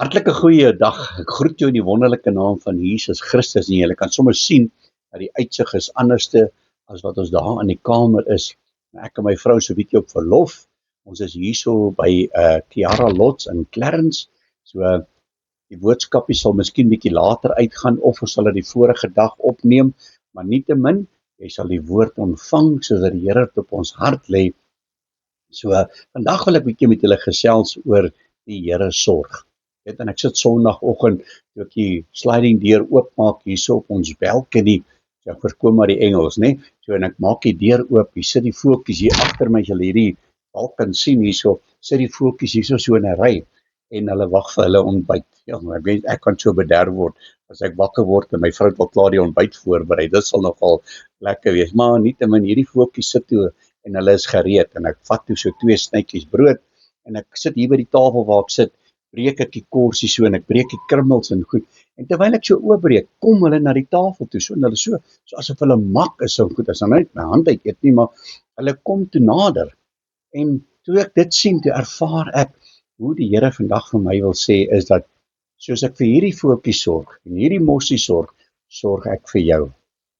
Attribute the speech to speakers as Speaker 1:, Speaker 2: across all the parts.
Speaker 1: Hartlike goeie dag. Ek groet jou in die wonderlike naam van Jesus Christus en julle kan sommer sien dat die uitsig is anderste as wat ons daar in die kamer is. Ek en my vrou so 'n bietjie op verlof. Ons is hierso by Kiara Lots in Clarence. So die boodskapie sal miskien bietjie later uitgaan of ons sal dit die vorige dag opneem, maar nietemin, jy sal die woord ontvang soos dat die Here dit op ons hart lê. So vandag wil ek bietjie met julle gesels oor die Here sorg. En ek sit Sondagoggend toe ek die sliding deur oopmaak hierso op ons balcony. So ek verkoop maar die Engels, né? So en ek maak die deur oop. Hier sit die voeltjies hier agter my, julle hierdie balkon sien hierso, sit die voeltjies hierso so in 'n ry en hulle wag vir hulle ontbyt. Ja, maar ek weet ek kan so bederf word as ek wakker word en my vrou het al klaar die ontbyt voorberei. Dit sal nogal lekker wees. Maar nietemin hierdie voeltjies sit toe en hulle is gereed en ek vat toe so 2 snytjies brood en ek sit hier by die tafel waar ek sit. Breek ek die korsie so en ek breek die krummels en goed. En terwyl ek so oopbreek, kom hulle na die tafel toe. So en hulle so asof hulle mak is so goed. As dan net my hand uit eet nie, maar hulle kom toe nader. En toe ek dit sien, toe ervaar ek hoe die Here vandag vir my wil sê is dat soos ek vir hierdie voeltjies sorg en hierdie mossie sorg ek vir jou.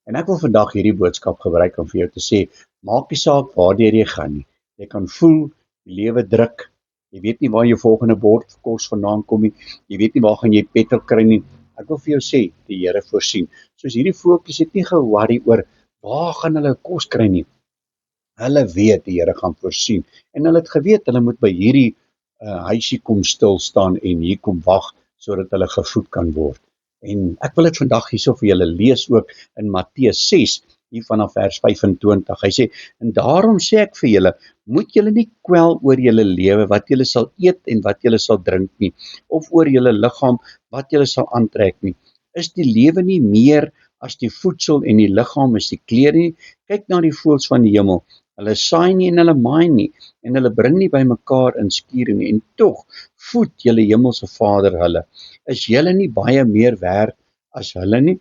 Speaker 1: En ek wil vandag hierdie boodskap gebruik om vir jou te sê, maak nie saak waardeur jy gaan nie. Jy kan voel die lewe druk. Jy weet nie waar jou volgende bord kos vandaan kom nie. Jy weet nie waar gaan jy petrol kry nie. Ek wil vir jou sê, die Here voorsien. Soos hierdie voeltjies het nie ge-worry oor waar gaan hulle kos kry nie. Hulle weet die Here gaan voorsien. En hulle het geweet hulle moet by hierdie huisie kom stil staan en hier kom wag sodat hulle gevoed kan word. En ek wil dit vandag hierso vir julle lees ook in Matteus 6 hier vanaf vers 25. Hy sê, en daarom sê ek vir julle, moet julle nie kwel oor julle lewe, wat julle sal eet en wat julle sal drink nie, of oor julle liggaam, wat julle sal aantrek nie. Is die lewe nie meer as die voedsel en die liggaam is die klere nie? Kyk na die voëls van die hemel, hulle saai nie en hulle maai nie, en hulle bring nie by mekaar in skure nie, en tog voed julle hemelse Vader hulle. Is julle nie baie meer werd as hulle nie?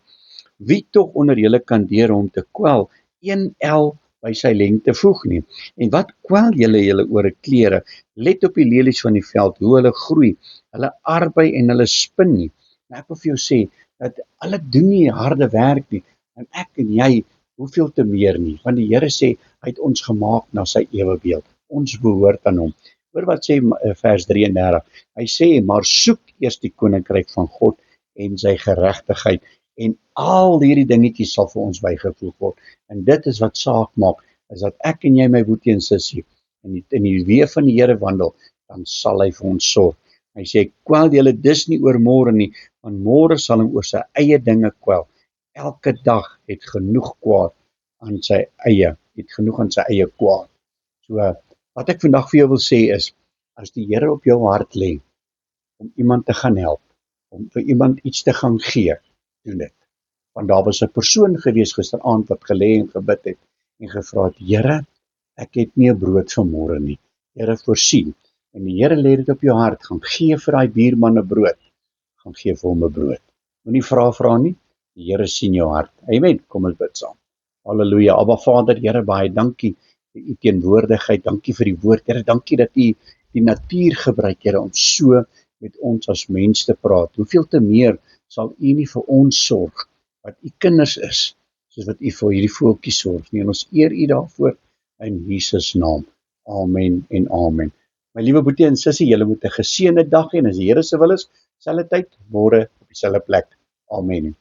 Speaker 1: Wie tog onder julle kan deur hom te kwel, 1 el by sy lengte voeg nie? En wat kwel julle oor 'n klere? Let op die lelies van die veld, hoe hulle groei, hulle arbei en hulle spin nie. En ek wil vir jou sê, dat hulle doen nie harde werk nie, en ek en jy, hoeveel te meer nie, want die Here sê, hy het ons gemaak na sy ewebeeld, ons behoort aan hom. Hoor wat sê vers 33, hy sê, maar soek eers die koninkryk van God en sy geregtigheid, en al hierdie dingetjies sal vir ons bygevoeg word. En dit is wat saak maak, is dat ek en jy, my boetie en sussie, in die weë van die Here wandel, dan sal hy vir ons sorg. Hy sê, kwel julle dus nie oor môre nie, want môre sal hom oor sy eie dinge kwel. Elke dag het genoeg kwaad aan sy eie, kwaad. So, wat ek vandag vir jou wil sê is, as die Here op jou hart lê, om iemand te gaan help, om vir iemand iets te gaan gee, doen dit. Want daar was 'n persoon gewees gisteraand wat gelê en gebid het en gevra het, Here, ek het nie 'n brood vir môre nie. Here, voorsien. En die Here lê dit op jou hart, gaan gee vir daai buurman 'n brood. Gaan gee vir hom 'n brood. Moenie vra nie. Die Here sien jou hart. Amen. Kom ons bid saam. Halleluja. Abba Vader, Here, baie dankie vir u teenwoordigheid. Dankie vir die woord. Here, dankie dat u die natuur gebruik, Here, om so met ons as mens te praat. Hoeveel te meer sal u nie vir ons sorg, wat u kinders is, soos wat u vir hierdie voeltjies sorg nie. En ons eer u daarvoor in Jesus naam. Amen en amen. My liewe boetie en sussie, julle moet 'n geseënde dag hê en as die Here se wil is, selfde tyd, môre op dieselfde plek. Amen.